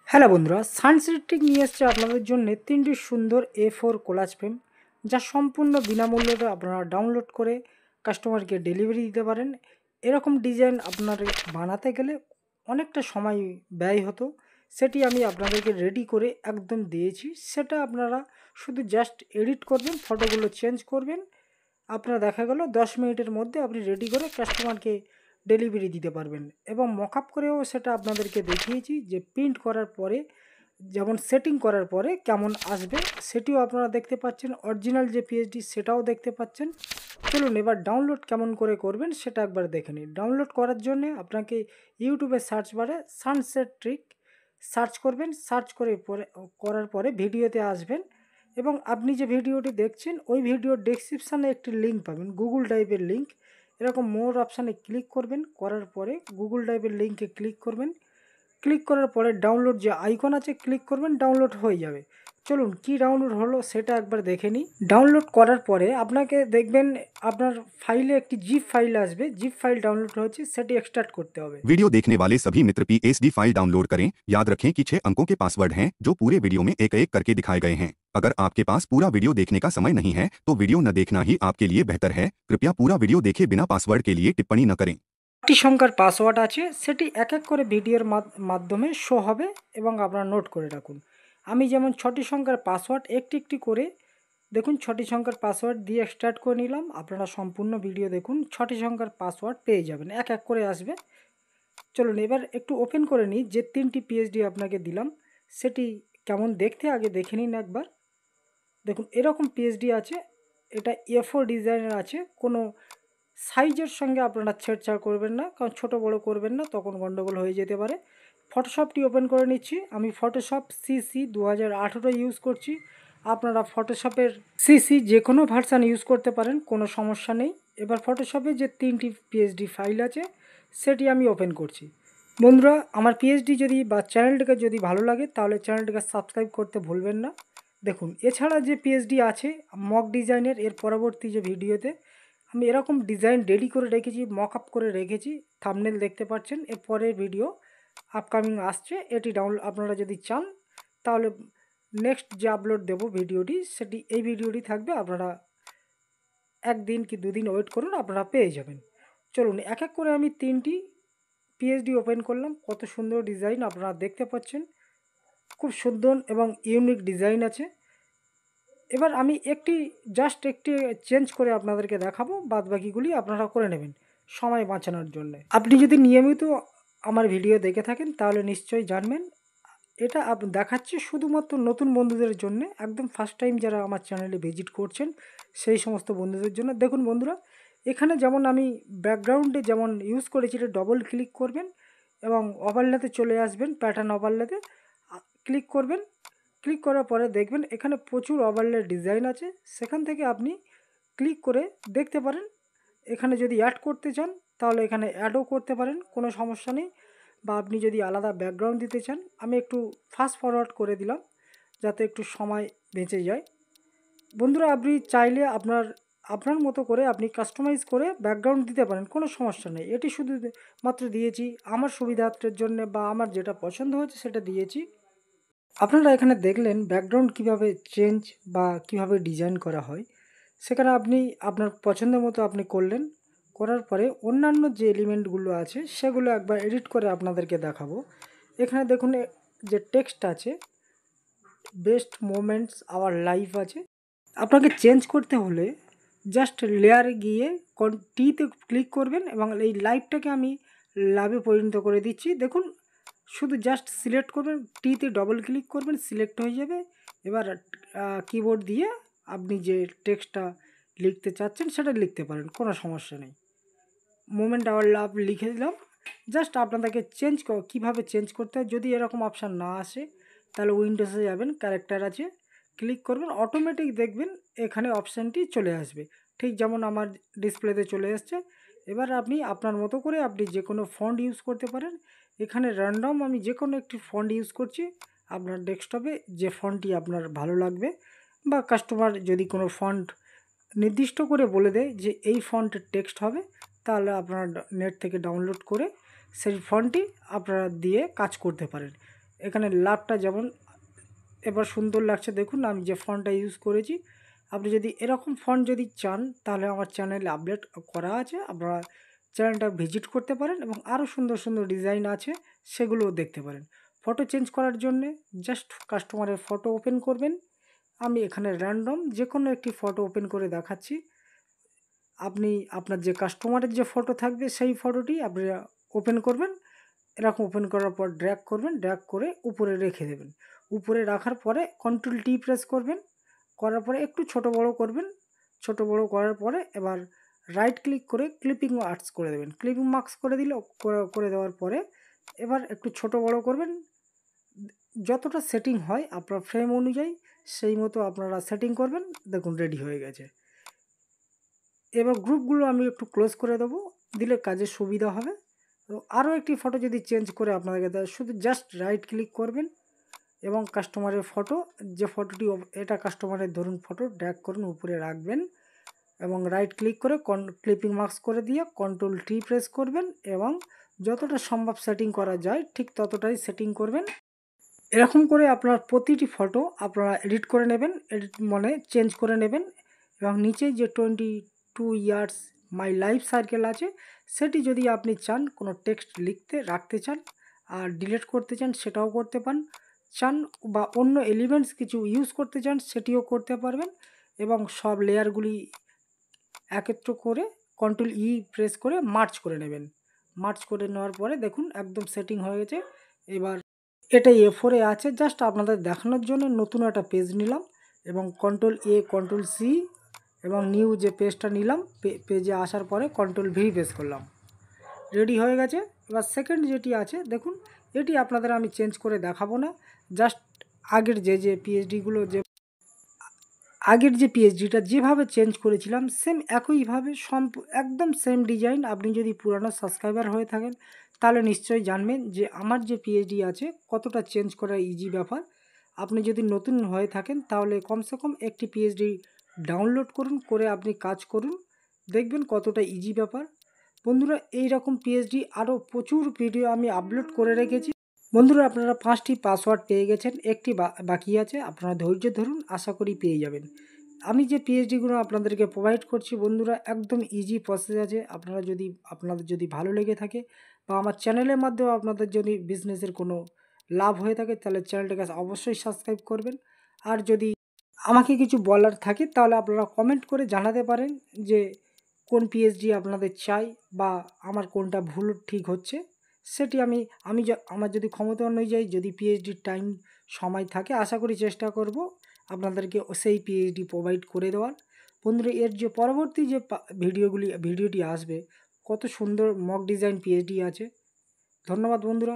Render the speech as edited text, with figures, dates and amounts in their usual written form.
Hello বন্ধুরা, সানসেটিক নিয়ে এসছে আপনাদের জন্য তিনটি সুন্দর A4 কোলাজ ফ্রেম, যা সম্পূর্ণ বিনামূল্যে আপনারা ডাউনলোড করে কাস্টমারকে ডেলিভারি দিতে পারেন। এরকম ডিজাইন আপনার বানাতে গেলে অনেকটা সময় ব্যয় হতো, সেটি আমি আপনাদেরকে রেডি করে একদম দিয়েছি। সেটা আপনারা শুধু জাস্ট এডিট করবেন, ফটোগুলো চেঞ্জ করবেন, আপনার দেখা গেল 10 মিনিটের মধ্যে আপনি রেডি করে কাস্টমারকে ডেলিভারি দিতে পারবেন। এবং মকআপ করেও সেটা আপনাদেরকে দেখিয়েছি যে প্রিন্ট করার পরে যেমন সেটিং করার পরে কেমন আসবে সেটিও আপনারা দেখতে পাচ্ছেন। অরিজিনাল যে পিএইচডি সেটাও দেখতে পাচ্ছেন। চলুন এবার ডাউনলোড কেমন করে করবেন সেটা একবার দেখে নিন। ডাউনলোড করার জন্য আপনাকে ইউটিউবে সার্চ বারে সানসেট ট্রিক সার্চ করবেন। সার্চ করে করার পরে ভিডিওতে আসবেন এবং আপনি যে ভিডিওটি দেখছেন ওই ভিডিওর ডেসক্রিপশানে একটি লিঙ্ক পাবেন, গুগল ড্রাইভের লিঙ্ক। এরকম মোর অপশানে ক্লিক করবেন, করার পরে গুগল ড্রাইভের লিঙ্কে ক্লিক করবেন। ক্লিক করার পরে ডাউনলোড যে আইকন আছে ক্লিক করবেন, ডাউনলোড হয়ে যাবে। চলুন কি ডাউনলোড হলো সেটা একবার দেখে নিই। ডাউনলোড করার পরে আপনাকে দেখবেন আপনার ফাইলে একটি জিপ ফাইল আসবে। জিপ ফাইল ডাউনলোড হয়েছে, সেটি এক্সট্রাক্ট করতে হবে। वीडियो देखने वाले सभी मित्र PSD फाइल डाउनलोड करें। याद रखें कि 6 अंकों के पासवर्ड हैं जो पूरे वीडियो में एक एक करके दिखाए गए हैं। अगर आपके पास पूरा वीडियो देखने का समय नहीं है तो वीडियो न देखना ही आपके लिए बेहतर है। कृपया पूरा वीडियो देखे बिना पासवर्ड के लिए टिप्पणी न करें। একটি সংখ্যার পাসওয়ার্ড আছে, সেটি এক এক করে ভিডিওর মাধ্যমে শো হবে এবং আপনারা নোট করে রাখুন। আমি যেমন 6টি সংখ্যার পাসওয়ার্ড একটি একটি করে দেখুন, 6টি সংখ্যার পাসওয়ার্ড দিয়ে স্টার্ট করে নিলাম। আপনারা সম্পূর্ণ ভিডিও দেখুন, 6টি সংখ্যার পাসওয়ার্ড পেয়ে যাবেন, এক এক করে আসবে। চলুন এবার একটু ওপেন করে নিই। যে 3টি পিএইচডি আপনাকে দিলাম সেটি কেমন দেখতে আগে দেখে নিন একবার। দেখুন এরকম পিএইচডি আছে, এটা A4 ডিজাইনের আছে। কোনো সাইজের সঙ্গে আপনারা ছেড়ছাড় করবেন না, কারণ ছোটো বড়ো করবেন না, তখন গন্ডগোল হয়ে যেতে পারে। ফটোশপটি ওপেন করে নিচ্ছি। আমি ফটোশপ CC 2018 ইউজ করছি। আপনারা ফটোশপের CC যে কোনো ভার্সান ইউজ করতে পারেন, কোনো সমস্যা নেই। এবার ফটোশপে যে 3টি পিএইচডি ফাইল আছে সেটি আমি ওপেন করছি। বন্ধুরা, আমার পিএইচডি যদি বা চ্যানেলটিকে যদি ভালো লাগে তাহলে চ্যানেলটিকে সাবস্ক্রাইব করতে ভুলবেন না। দেখুন এছাড়া যে পিএইচডি আছে মক ডিজাইনের, এর পরবর্তী যে ভিডিওতে আমি এরকম ডিজাইন রেডি করে রেখেছি, মক আপ করে রেখেছি, থাম্বনেল দেখতে পাচ্ছেন। এর পরের ভিডিও আপকামিং আসছে, এটি ডাউনলোড আপনারা যদি চান তাহলে নেক্সট যে আপলোড দেব ভিডিওটি সেটি এই ভিডিওটি থাকবে। আপনারা একদিন কি দুদিন ওয়েট করুন, আপনারা পেয়ে যাবেন। চলুন এক এক করে আমি 3টি পিএইচডি ওপেন করলাম। কত সুন্দর ডিজাইন আপনারা দেখতে পাচ্ছেন, খুব সুন্দর এবং ইউনিক ডিজাইন আছে। এবার আমি একটি চেঞ্জ করে আপনাদেরকে দেখাবো, বাদ বাকিগুলি আপনারা করে নেবেন সময় বাঁচানোর জন্য। আপনি যদি নিয়মিত আমার ভিডিও দেখে থাকেন তাহলে নিশ্চয়ই জানবেন। এটা দেখাচ্ছি শুধুমাত্র নতুন বন্ধুদের জন্য, একদম ফার্স্ট টাইম যারা আমার চ্যানেলে ভিজিট করছেন সেই সমস্ত বন্ধুদের জন্য। দেখুন বন্ধুরা, এখানে যেমন আমি ব্যাকগ্রাউন্ডে যেমন ইউজ করেছি, এটা ডবল ক্লিক করবেন এবং ওভারলেতে চলে আসবেন। প্যাটার্ন ওভারলেতে ক্লিক করবেন। ক্লিক করার পরে দেখবেন এখানে প্রচুর ওভারলে ডিজাইন আছে, সেখান থেকে আপনি ক্লিক করে দেখতে পারেন। এখানে যদি অ্যাড করতে চান তাহলে এখানে অ্যাডও করতে পারেন, কোনো সমস্যা নেই। বা আপনি যদি আলাদা ব্যাকগ্রাউন্ড দিতে চান, আমি একটু ফাস্ট ফরওয়ার্ড করে দিলাম যাতে একটু সময় বেঁচে যায়। বন্ধুরা, আপনি চাইলে আপনার মতো করে আপনি কাস্টমাইজ করে ব্যাকগ্রাউন্ড দিতে পারেন, কোনো সমস্যা নেই। এটি শুধু মাত্র দিয়েছি আমার সুবিধার্থের জন্য, বা আমার যেটা পছন্দ হয়েছে সেটা দিয়েছি। আপনারা এখানে দেখলেন ব্যাকগ্রাউন্ড কিভাবে চেঞ্জ বা কিভাবে ডিজাইন করা হয়। সেখানে আপনি আপনার পছন্দের মতো আপনি করলেন। করার পরে অন্যান্য যে এলিমেন্টগুলো আছে সেগুলো একবার এডিট করে আপনাদেরকে দেখাবো। এখানে দেখুন যে টেক্সট আছে, বেস্ট মোমেন্টস আওয়ার লাইফ আছে। আপনাকে চেঞ্জ করতে হলে জাস্ট লেয়ারে গিয়ে টিতে ক্লিক করবেন এবং এই লাইফটাকে আমি লাভে পরিণত করে দিচ্ছি। দেখুন শুধু জাস্ট সিলেক্ট করবেন, টিতে ডবল ক্লিক করবেন, সিলেক্ট হয়ে যাবে। এবার কিবোর্ড দিয়ে আপনি যে টেক্সটটা লিখতে চাচ্ছেন সেটা লিখতে পারেন, কোনো সমস্যা নেই। মোমেন্ট আওয়ার লাভ লিখে দিলাম। জাস্ট আপনাদেরকে কীভাবে চেঞ্জ করতে হয়, যদি এরকম অপশান না আসে তাহলে উইন্ডোজে যাবেন, ক্যারেক্টার আছে, ক্লিক করবেন, অটোমেটিক দেখবেন এখানে অপশানটি চলে আসবে, ঠিক যেমন আমার ডিসপ্লেতে চলে এসছে। এবার আপনি আপনার মতো করে আপনি যে কোনো ফন্ট ইউজ করতে পারেন। এখানে র্যান্ডম আমি যে কোনো একটি ফন্ট ইউজ করছি। আপনার ডেস্কটপে যে ফন্টটি আপনার ভালো লাগবে, বা কাস্টমার যদি কোনো ফন্ট নির্দিষ্ট করে বলে দেয় যে এই ফন্টের টেক্সট হবে, তাহলে আপনারা নেট থেকে ডাউনলোড করে সেই ফন্টটি আপনারা দিয়ে কাজ করতে পারেন। এখানে লাভটা যেমন এবার সুন্দর লাগছে, দেখুন আমি যে ফন্টটা ইউজ করেছি। আপনি যদি এরকম ফন্ট যদি চান তাহলে আমার চ্যানেলে আপডেট করা আছে, আপনারা চ্যানেলটা ভিজিট করতে পারেন এবং আরও সুন্দর সুন্দর ডিজাইন আছে সেগুলোও দেখতে পারেন। ফটো চেঞ্জ করার জন্যে জাস্ট কাস্টমারের ফটো ওপেন করবেন। আমি এখানে র্যান্ডম যে কোনো একটি ফটো ওপেন করে দেখাচ্ছি। আপনি আপনার যে কাস্টমারের যে ফটো থাকবে সেই ফটোটি আপনারা ওপেন করবেন। এরকম ওপেন করার পর ড্র্যাগ করবেন, ড্র্যাগ করে উপরে রেখে দেবেন। উপরে রাখার পরে কন্ট্রোল টি প্রেস করবেন, করার পরে একটু ছোট বড় করবেন। ছোট বড় করার পরে এবার রাইট ক্লিক করে ক্লিপিং আর্টস করে দেবেন। ক্লিপিং মার্কস করে দিলে করে দেওয়ার পরে এবার একটু ছোট বড় করবেন। যতটা সেটিং হয় আপনার ফ্রেম অনুযায়ী সেই মতো আপনারা সেটিং করবেন। দেখুন রেডি হয়ে গেছে। এবার গ্রুপগুলো আমি একটু ক্লোজ করে দেবো, দিলে কাজে সুবিধা হবে। তো আরও একটি ফটো যদি চেঞ্জ করে আপনাদেরকে দেয়, শুধু জাস্ট রাইট ক্লিক করবেন এবং কাস্টমারের ফটো, যে ফটোটি এটা কাস্টমারের ধরুন ফটো ড্র্যাগ করুন উপরে রাখবেন এবং রাইট ক্লিক করে ক্লিপিং মার্কস করে দিয়ে কন্ট্রোল টি প্রেস করবেন এবং যতটা সম্ভব সেটিং করা যায় ঠিক ততটাই সেটিং করবেন। এরকম করে আপনার প্রতিটি ফটো আপনারা এডিট করে নেবেন, এডিট মানে চেঞ্জ করে নেবেন এবং নিচে যে 22 ইয়ার্স মাই লাইফ সার্কেল আছে সেটি যদি আপনি চান কোনো টেক্সট লিখতে রাখতে চান আর ডিলিট করতে চান সেটাও করতে চান বা অন্য এলিমেন্টস কিছু ইউজ করতে চান সেটিও করতে পারবেন এবং সব লেয়ারগুলি একত্র করে কন্ট্রোল ই প্রেস করে মার্চ করে নেবেন। মার্চ করে নেওয়ার পরে দেখুন একদম সেটিং হয়ে গেছে। এবার এটা A4 আছে, জাস্ট আপনাদের দেখানোর জন্য নতুন একটা পেজ নিলাম এবং কন্ট্রোল এ কন্ট্রোল সি এবং নিউ যে পেজটা নিলাম পেজে আসার পরে কন্ট্রোল ভি প্রেস করলাম, রেডি হয়ে গেছে। এবার সেকেন্ড যেটি আছে দেখুন, এটি আপনাদের আমি চেঞ্জ করে দেখাবো না, জাস্ট আগের যে পিএইচডিগুলো আগের যে পিএইচডিটা যেভাবে চেঞ্জ করেছিলাম সেম একইভাবে একদম সেম ডিজাইন। আপনি যদি পুরানো সাবস্ক্রাইবার হয়ে থাকেন তাহলে নিশ্চয়ই জানবেন যে আমার যে পিএইচডি আছে কতটা চেঞ্জ করা ইজি ব্যাপার। আপনি যদি নতুন হয়ে থাকেন তাহলে কমসে কম একটি পিএইচডি ডাউনলোড করুন, করে আপনি কাজ করুন, দেখবেন কতটা ইজি ব্যাপার। বন্ধুরা এই রকম পিএইচডি আরও প্রচুর ভিডিও আমি আপলোড করে রেখেছি। বন্ধুরা আপনারা 5টি পাসওয়ার্ড পেয়ে গেছেন, একটি বাকি আছে, আপনারা ধৈর্য ধরুন, আশা করি পেয়ে যাবেন। আমি যে পিএইচডিগুলো আপনাদেরকে প্রোভাইড করছি বন্ধুরা একদম ইজি প্রসেস আছে। আপনাদের যদি ভালো লেগে থাকে বা আমার চ্যানেলের মাধ্যমে আপনাদের যদি বিজনেসের কোনো লাভ হয়ে থাকে তাহলে চ্যানেলটাকে অবশ্যই সাবস্ক্রাইব করবেন। আর যদি আমাকে কিছু বলার থাকে তাহলে আপনারা কমেন্ট করে জানাতে পারেন যে কোন পিএইচডি আপনাদের চাই বা আমার কোনটা ভুল ঠিক হচ্ছে সেটি আমার যদি ক্ষমতা অনুযায়ী যদি পিএইচডির টাইম সময় থাকে আশা করি চেষ্টা করব আপনাদেরকে সেই পিএইচডি প্রোভাইড করে দেওয়ার। বন্ধুরা এর যে পরবর্তী যে ভিডিওটি আসবে কত সুন্দর মক ডিজাইন পিএইচডি আছে। ধন্যবাদ বন্ধুরা।